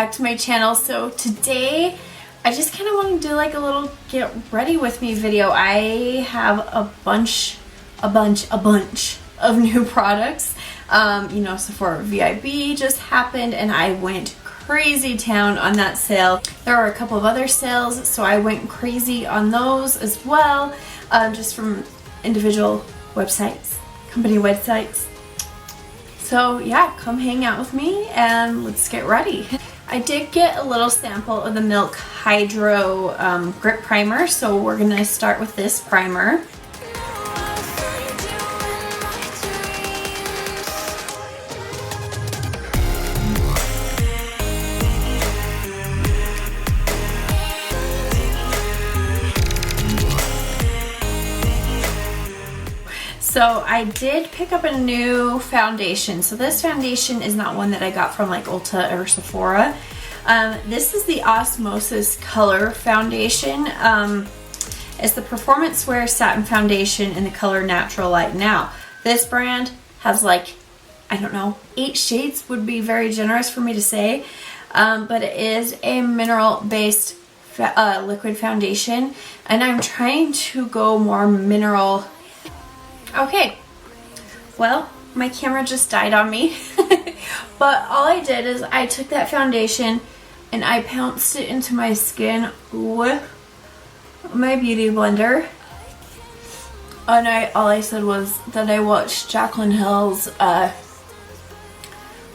back to my channel. So today I just kind of want to do like a little get ready with me video. I have a bunch of new products. You know, Sephora VIB just happened and I went crazy town on that sale. There are a couple of other sales, so I went crazy on those as well, just from individual websites, company websites. So yeah, come hang out with me and let's get ready. I did get a little sample of the Milk Hydro Grip Primer, so we're gonna start with this primer. So I did pick up a new foundation. So this foundation is not one that I got from like Ulta or Sephora. This is the Osmosis Color Foundation. It's the Performance Wear Satin Foundation in the color Natural Light. Now, this brand has like, I don't know, 8 shades would be very generous for me to say. But it is a mineral-based liquid foundation. And I'm trying to go more mineral. Okay, well, my camera just died on me, but all I did is I took that foundation and I pounced it into my skin with my beauty blender, and all I said was that I watched Jaclyn Hill's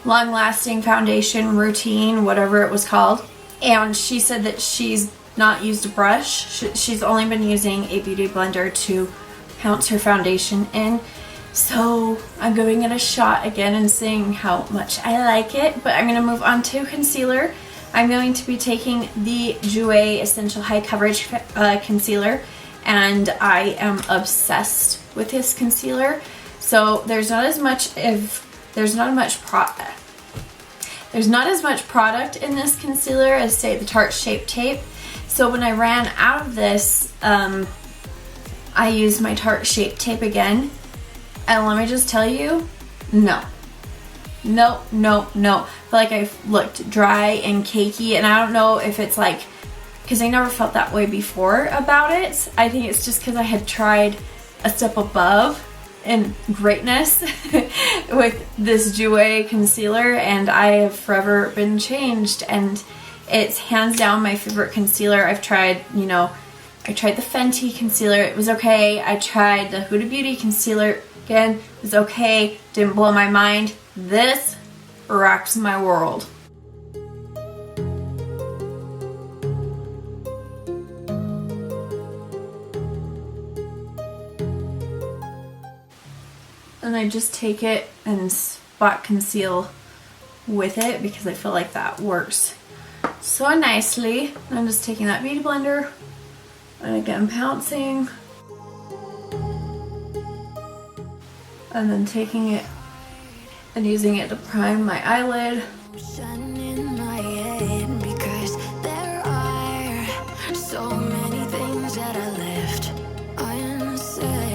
long-lasting foundation routine, whatever it was called, and she said that she's not used a brush. She's only been using a beauty blender to pounce her foundation in. So I'm giving it a shot again and seeing how much I like it. But I'm going to move on to concealer. I'm going to be taking the Jouer Essential High Coverage Concealer, and I am obsessed with this concealer. So there's not as much product in this concealer as, say, the Tarte Shape Tape. So when I ran out of this, I used my Tarte Shape Tape again, and let me just tell you, no. I feel like I looked dry and cakey, and I don't know if it's like, because I never felt that way before about it. I think it's just because I had tried a step above in greatness with this Jouer concealer, and I have forever been changed, and it's hands down my favorite concealer. I've tried, you know, I tried the Fenty concealer, it was okay. I tried the Huda Beauty concealer, again, it was okay. Didn't blow my mind. This rocks my world. And I just take it and spot conceal with it because I feel like that works so nicely. I'm just taking that beauty blender and again pouncing, and then taking it and using it to prime my eyelid. In my head because there are so many things that I left unsaid.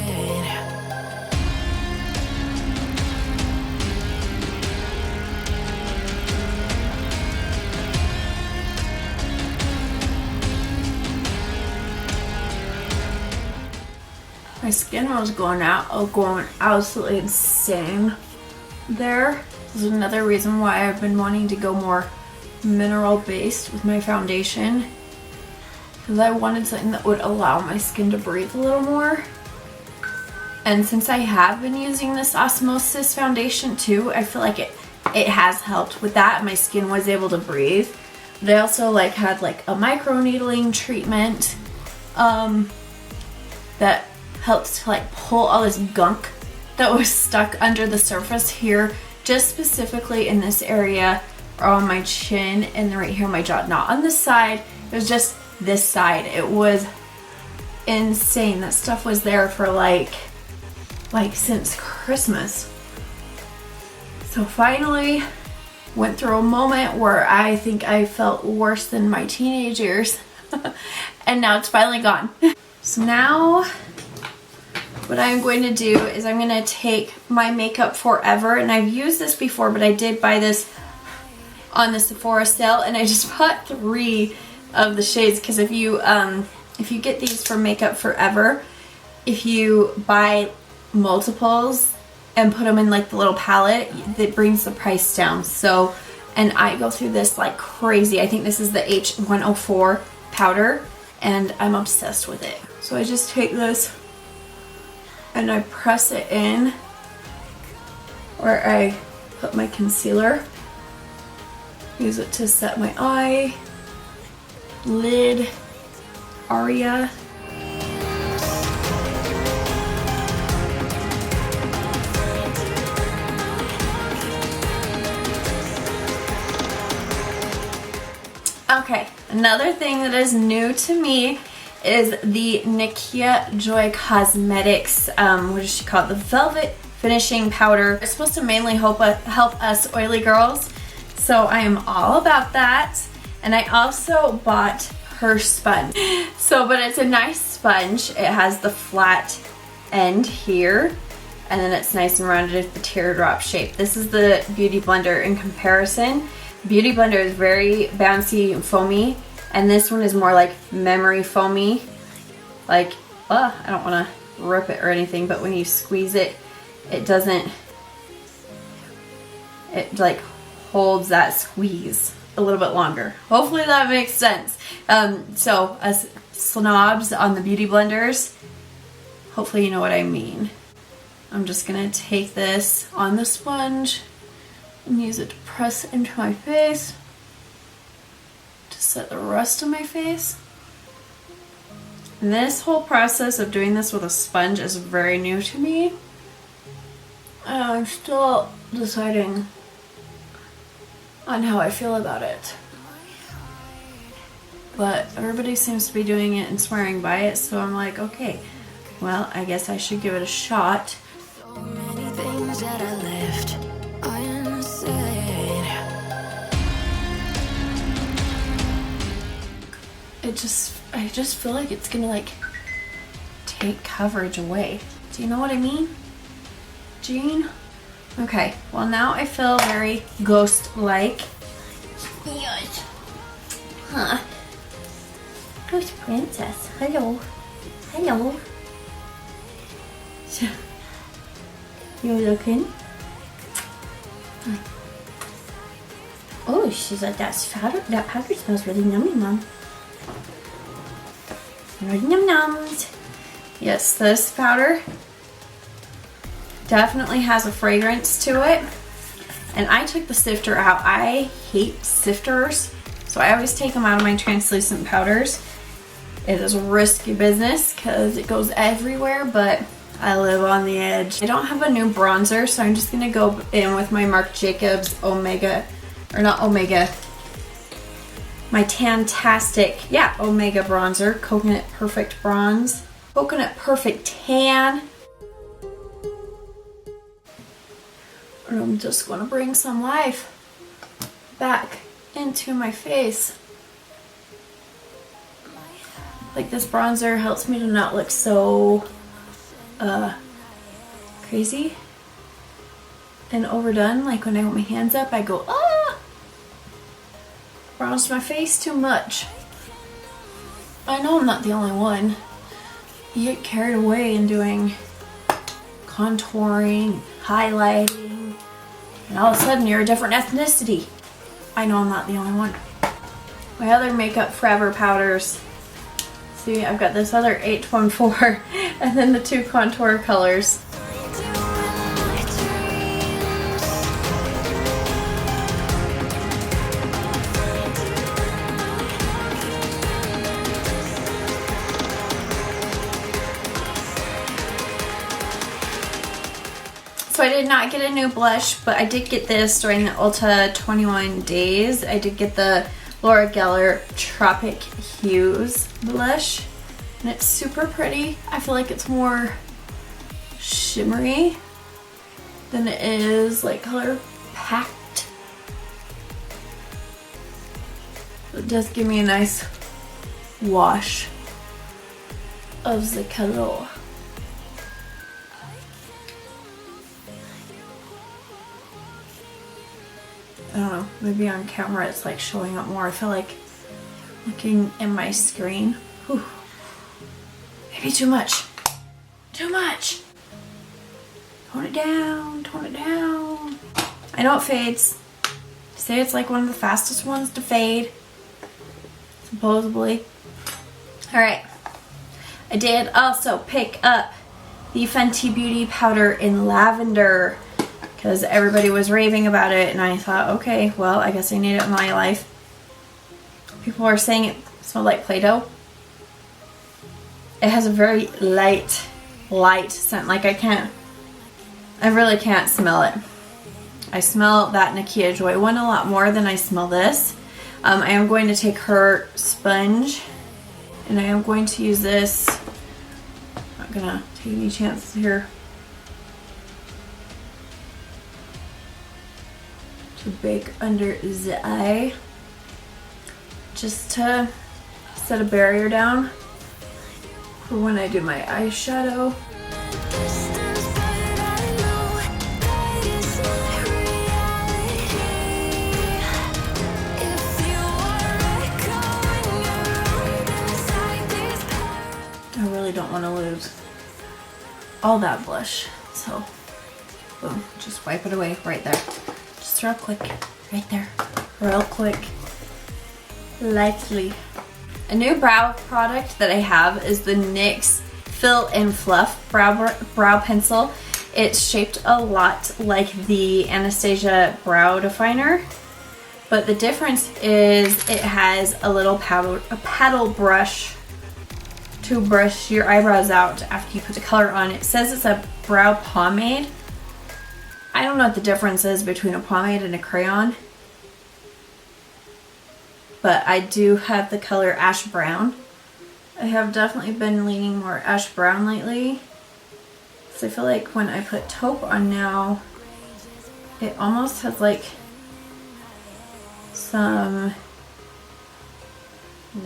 My skin was going absolutely insane there. This is another reason why I've been wanting to go more mineral based with my foundation, because I wanted something that would allow my skin to breathe a little more. And since I have been using this Osmosis foundation too, I feel like it has helped with that. My skin was able to breathe. But I also like had like a micro needling treatment that helps to like pull all this gunk that was stuck under the surface here, just specifically in this area or on my chin and right here on my jaw. Not on this side, it was just this side. It was insane. That stuff was there for like since Christmas. So finally went through a moment where I think I felt worse than my teenage years and now it's finally gone. So now what I'm going to do is I'm going to take my Makeup Forever, and I've used this before, but I did buy this on the Sephora sale, and I just bought 3 of the shades because if you get these for Makeup Forever, if you buy multiples and put them in like the little palette, it brings the price down. So, and I go through this like crazy. I think this is the H104 powder, and I'm obsessed with it. So I just take this and I press it in where I put my concealer. Use it to set my eye, lid, area. Okay, another thing that is new to me is the Nakia Joy Cosmetics, what does she call it? The Velvet Finishing Powder. It's supposed to mainly help us oily girls, so I am all about that. And I also bought her sponge. But it's a nice sponge. It has the flat end here, and then it's nice and rounded with the teardrop shape. This is the Beauty Blender in comparison. Beauty Blender is very bouncy and foamy, and this one is more like memory foamy. Like, I don't want to rip it or anything, but when you squeeze it, it doesn't, it like holds that squeeze a little bit longer. Hopefully that makes sense. So as snobs on the Beauty Blenders, hopefully you know what I mean. I'm just gonna take this on the sponge and use it to press into my face to set the rest of my face. And this whole process of doing this with a sponge is very new to me. I'm still deciding on how I feel about it. But everybody seems to be doing it and swearing by it, so I'm like, okay, well, I guess I should give it a shot. So many things that I left unsaid. I just feel like it's gonna like take coverage away. Do you know what I mean, Jean? Okay, well now I feel very ghost-like. Yes. Huh. Ghost princess. Hello. Hello. So, you looking? Oh, she's like, that powder smells really yummy, Mom. Really num nums. Yes, this powder definitely has a fragrance to it. And I took the sifter out. I hate sifters, so I always take them out of my translucent powders. It is risky business because it goes everywhere, but I live on the edge. I don't have a new bronzer, so I'm just gonna go in with my Marc Jacobs Omega, or not Omega, my Tantastic, yeah, Omega bronzer, Coconut Perfect Bronze, Coconut Perfect Tan. And I'm just gonna bring some life back into my face. Like, this bronzer helps me to not look so crazy and overdone. Like when I put my hands up, I go, ah! Bronzed my face too much. I know I'm not the only one. You get carried away in doing contouring, highlighting, and all of a sudden you're a different ethnicity. I know I'm not the only one. My other Makeup Forever powders. See, I've got this other H104 and then the 2 contour colors. So I did not get a new blush, but I did get this during the Ulta 21 days. I did get the Laura Geller Tropic Hues blush, and it's super pretty. I feel like it's more shimmery than it is like color packed. It does give me a nice wash of the color. don't know, maybe on camera it's like showing up more. I feel like looking in my screen. Whew. Maybe too much. Too much. Tone it down, tone it down. I know it fades. They say it's like one of the fastest ones to fade, supposedly. Alright. I did also pick up the Fenty Beauty powder in lavender because everybody was raving about it, and I thought, okay, well, I guess I need it in my life. People are saying it smelled like Play-Doh. It has a very light scent. Like I really can't smell it. I smell that Nakia Joy one a lot more than I smell this. I am going to take her sponge and I am going to use this. I'm not gonna take any chances here. To bake under the eye. Just to set a barrier down for when I do my eyeshadow. I really don't want to lose all that blush, so boom, just wipe it away right there. Just real quick, right there, real quick, lightly. A new brow product that I have is the NYX Fill and Fluff brow pencil. It's shaped a lot like the Anastasia brow definer, but the difference is it has a little paddle brush to brush your eyebrows out after you put the color on. It says it's a brow pomade. I don't know what the difference is between a pomade and a crayon, but I do have the color ash brown. I have definitely been leaning more ash brown lately, so I feel like when I put taupe on now, it almost has like some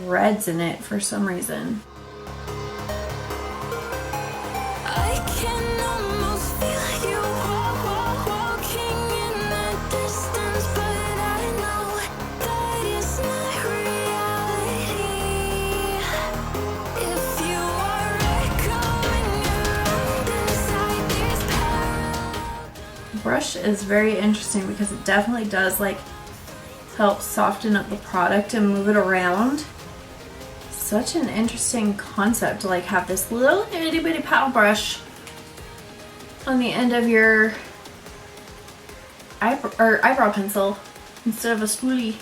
reds in it for some reason. Brush is very interesting because it definitely does like help soften up the product and move it around. Such an interesting concept to like have this little itty bitty paddle brush on the end of your eyebrow pencil instead of a spoolie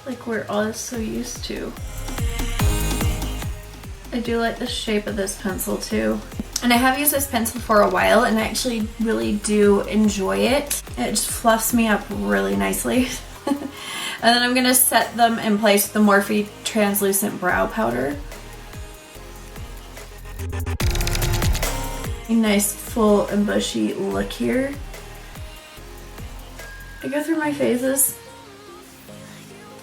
like we're all so used to. I do like the shape of this pencil too. And I have used this pencil for a while and I actually really do enjoy it. It just fluffs me up really nicely. And then I'm going to set them in place with the Morphe translucent brow powder. A nice full and bushy look here. I go through my phases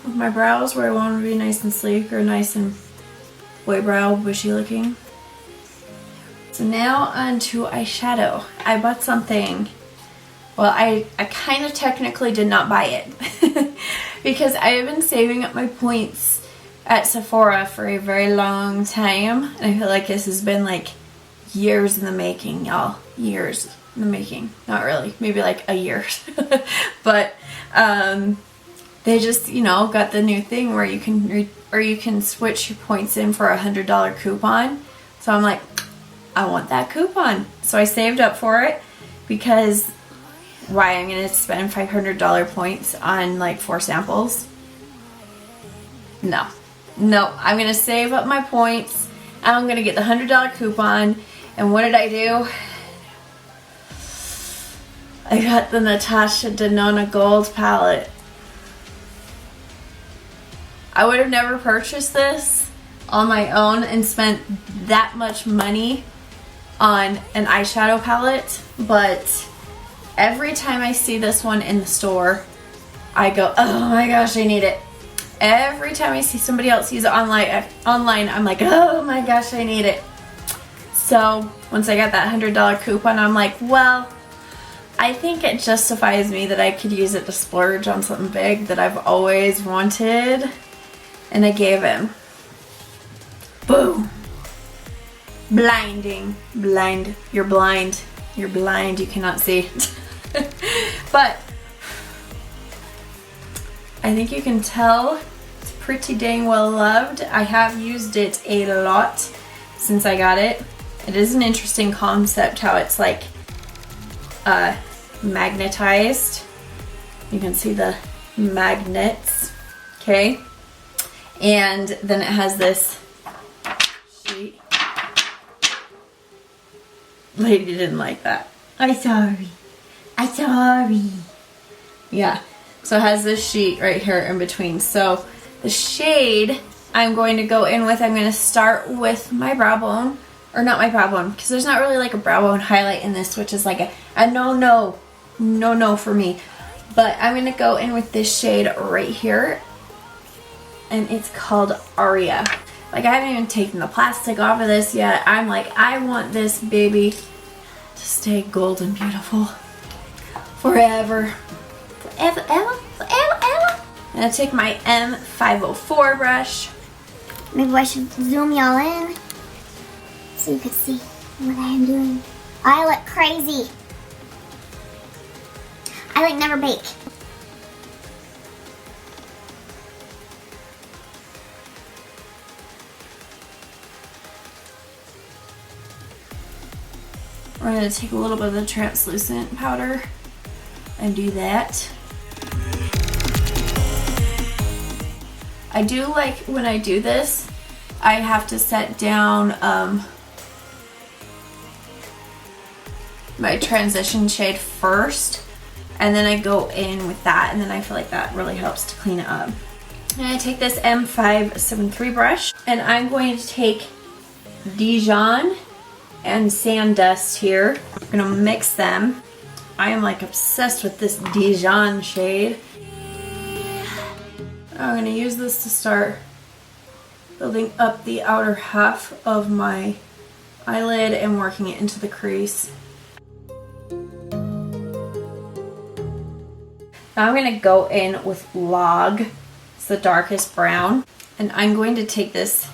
with my brows where I want them to be nice and sleek or nice and boy brow, bushy looking. So now on to eyeshadow. I bought something, well I kind of technically did not buy it because I have been saving up my points at Sephora for a very long time, and I feel like this has been like years in the making, y'all. Years in the making. Not really, maybe like a year. But they just, you know, got the new thing where you can switch your points in for a $100 coupon. So I'm like, I want that coupon. So I saved up for it because why? I'm going to spend $500 points on like 4 samples? No. No, I'm going to save up my points. I'm going to get the $100 coupon. And what did I do? I got the Natasha Denona Gold palette. I would have never purchased this on my own and spent that much money on an eyeshadow palette, but every time I see this one in the store, I go, oh my gosh, I need it. Every time I see somebody else use it online, I'm like, oh my gosh, I need it. So once I got that $100 coupon, I'm like, well, I think it justifies me that I could use it to splurge on something big that I've always wanted. And I gave him. Boom. Blinding. Blind. You're blind. You're blind. You cannot see. But I think you can tell it's pretty dang well loved. I have used it a lot since I got it. It is an interesting concept how it's like magnetized. You can see the magnets, okay? And then it has this sheet. Lady didn't like that. I'm sorry. I'm sorry. Yeah, so it has this sheet right here in between. So the shade I'm going to go in with, I'm going to start with my brow bone. Or not my brow bone, because there's not really like a brow bone highlight in this, which is like a no for me. But I'm going to go in with this shade right here. And it's called Aria. Like, I haven't even taken the plastic off of this yet. I'm like, I want this baby to stay golden beautiful. Forever. Forever, ever, forever, ever. I'm going to take my M504 brush. Maybe I should zoom y'all in so you can see what I am doing. I look crazy. I like never bake. We're going to take a little bit of the translucent powder and do that. I do like when I do this, I have to set down my transition shade first, and then I go in with that, and then I feel like that really helps to clean it up. And I take this M573 brush, and I'm going to take Dijon and Sand Dust here. I'm gonna mix them. I am like obsessed with this Dijon shade. I'm gonna use this to start building up the outer half of my eyelid and working it into the crease. Now I'm gonna go in with Log. It's the darkest brown. And I'm going to take this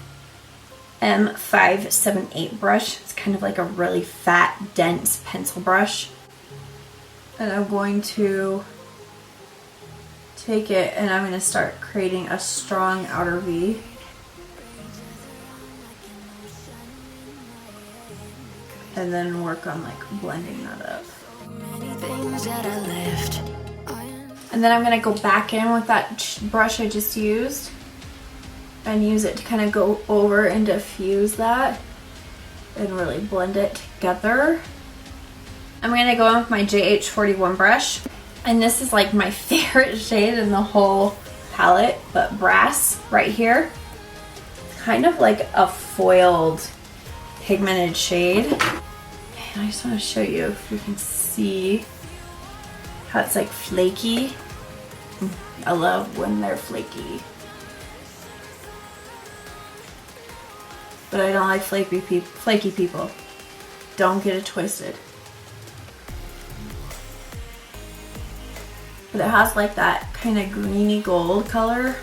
M578 brush. It's kind of like a really fat, dense pencil brush. And I'm going to take it and I'm going to start creating a strong outer V. And then work on like blending that up. And then I'm going to go back in with that brush I just used and use it to kind of go over and diffuse that and really blend it together. I'm going to go in with my JH41 brush, and this is like my favorite shade in the whole palette, but Brass right here. It's kind of like a foiled pigmented shade. And I just want to show you if you can see how it's like flaky. I love when they're flaky. But I don't like flaky people. Don't get it twisted. But it has like that kind of greeny gold color.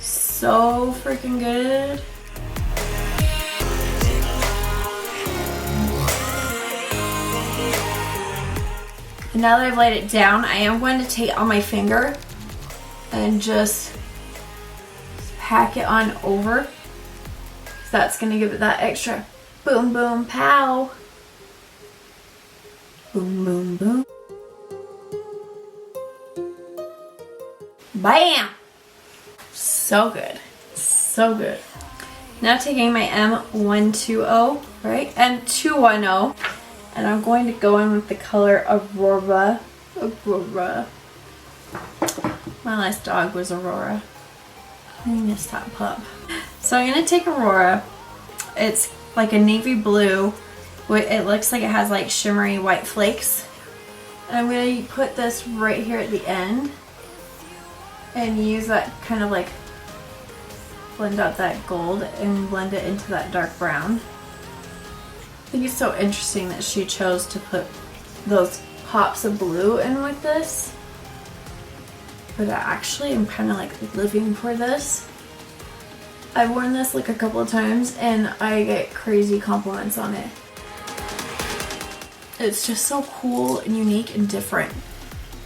So freaking good. And now that I've laid it down, I am going to take on my finger and just pack it on over. That's gonna give it that extra boom boom pow. Boom boom boom. Bam! So good. So good. Now taking my M120, right? M210, and I'm going to go in with the color Aurora. Aurora. My last dog was Aurora. I missed that pup. So I'm going to take Aurora. It's like a navy blue. It looks like it has like shimmery white flakes. And I'm going to put this right here at the end. And use that kind of like blend out that gold and blend it into that dark brown. I think it's so interesting that she chose to put those pops of blue in with this. But I actually am kind of like living for this. I've worn this like a couple of times and I get crazy compliments on it. It's just so cool and unique and different.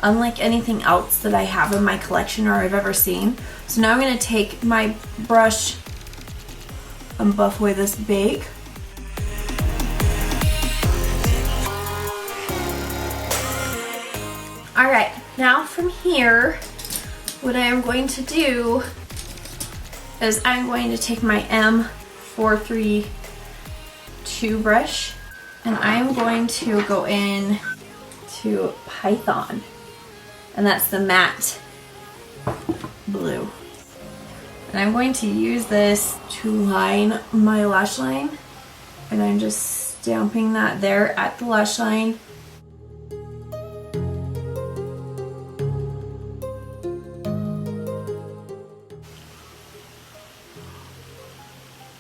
Unlike anything else that I have in my collection or I've ever seen. So now I'm going to take my brush and buff away this bake. Alright, now from here, what I am going to do is I'm going to take my M432 brush and I'm going to go in to Python, and that's the matte blue. And I'm going to use this to line my lash line, and I'm just stamping that there at the lash line.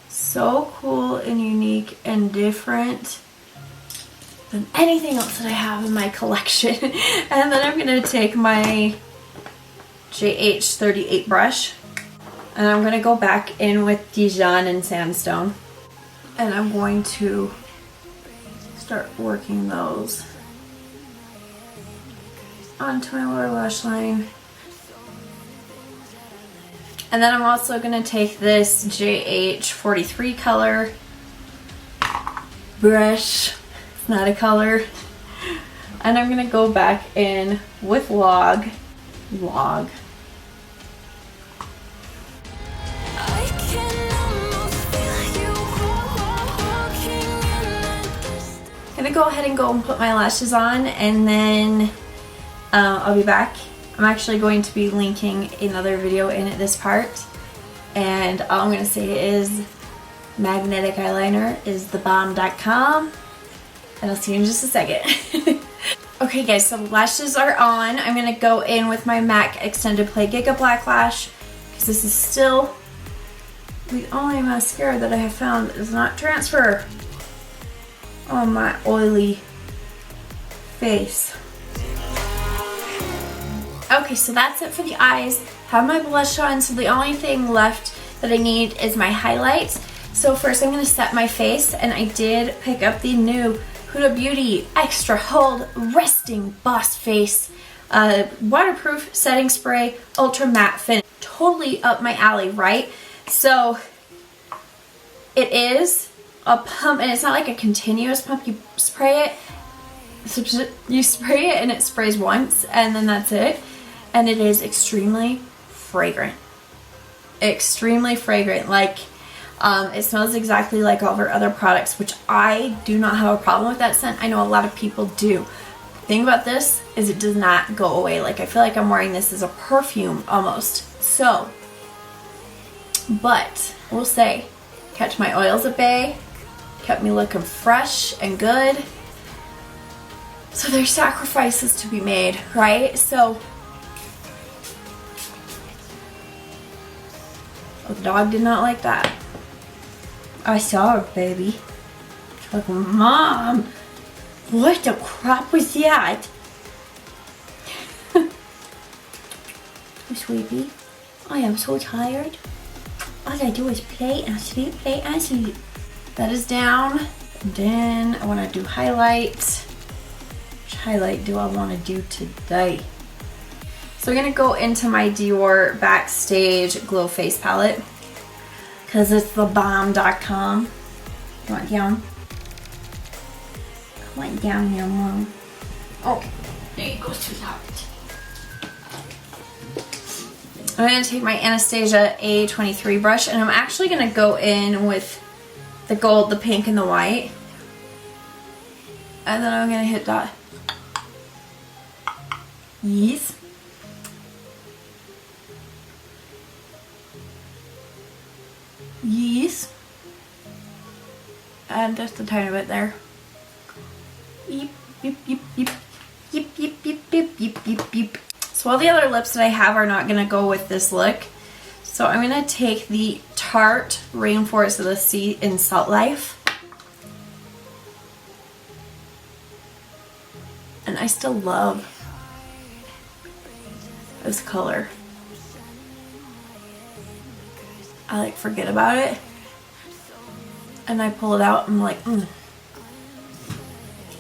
So cool and unique and different than anything else that I have in my collection. And then I'm going to take my JH38 brush and I'm going to go back in with Dijon and Sandstone, and I'm going to start working those onto my lower lash line. And then I'm also going to take this JH43 color brush, it's not a color, and I'm going to go back in with Log. I'm going to go ahead and go and put my lashes on, and then I'll be back. I'm actually going to be linking another video in at this part, and all I'm going to say is magnetic eyeliner is thebomb.com, and I'll see you in just a second. Okay guys, so the lashes are on. I'm going to go in with my MAC Extended Play Giga Black Lash, because this is still the only mascara that I have found that does not transfer on my oily face. Okay, so that's it for the eyes. Have my blush on, so the only thing left that I need is my highlights. So first I'm going to set my face, and I did pick up the new Huda Beauty Extra Hold Resting Boss Face waterproof setting spray, ultra matte finish. Totally up my alley, right? So it is a pump, and it's not like a continuous pump. You spray it, and it sprays once, and then that's it. And it is extremely fragrant. Extremely fragrant. Like, it smells exactly like all of our other products, which I do not have a problem with that scent. I know a lot of people do. The thing about this is it does not go away. Like, I feel like I'm wearing this as a perfume almost. So, but we'll say, kept my oils at bay, kept me looking fresh and good. So there's sacrifices to be made, right? So, oh, the dog did not like that. I saw her, baby. She's like, Mom, what the crap was that? Sweetie, I am so tired. All I do is play and sleep, play and sleep. That is down. And then I want to do highlights. Which highlight do I want to do today? So I'm going to go into my Dior Backstage Glow Face Palette, because it's thebomb.com. Come on down. Come on down here, Mom. Oh, there you go, sweetheart. I'm going to take my Anastasia A23 brush, and I'm actually going to go in with the gold, the pink, and the white. And then I'm going to hit that. Yes. Yes. And just a tiny bit there. Yeep, yeep, yeep, yeep. Yeep, yeep, yeep, yeep, yeep, yeep, yeep. So all the other lips that I have are not going to go with this look. So I'm going to take the Tarte Rainforest of the Sea in Salt Life. And I still love this color. I like forget about it. And I pull it out and I'm like,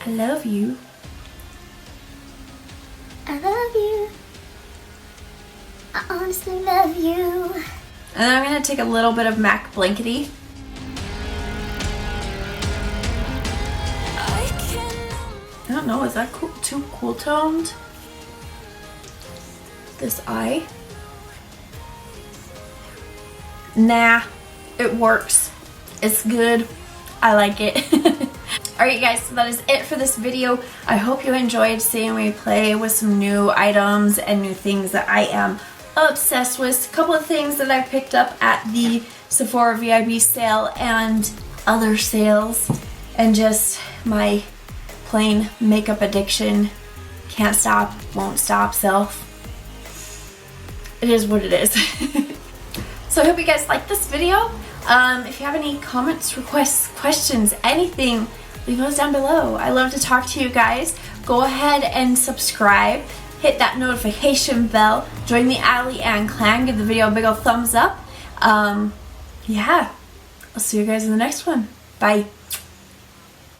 I love you. I love you. I honestly love you. And then I'm going to take a little bit of MAC Blankety. I don't know, is that cool, too cool toned? This eye? Nah, it works. It's good. I like it. Alright guys, so that is it for this video. I hope you enjoyed seeing me play with some new items and new things that I am obsessed with. A couple of things that I picked up at the Sephora VIB sale and other sales, and just my plain makeup addiction. Can't stop, won't stop self. It is what it is. So I hope you guys like this video. If you have any comments, requests, questions, anything, leave those down below. I love to talk to you guys. Go ahead and subscribe. Hit that notification bell. Join the Allie Ann clan. Give the video a big old thumbs up. Yeah. I'll see you guys in the next one. Bye.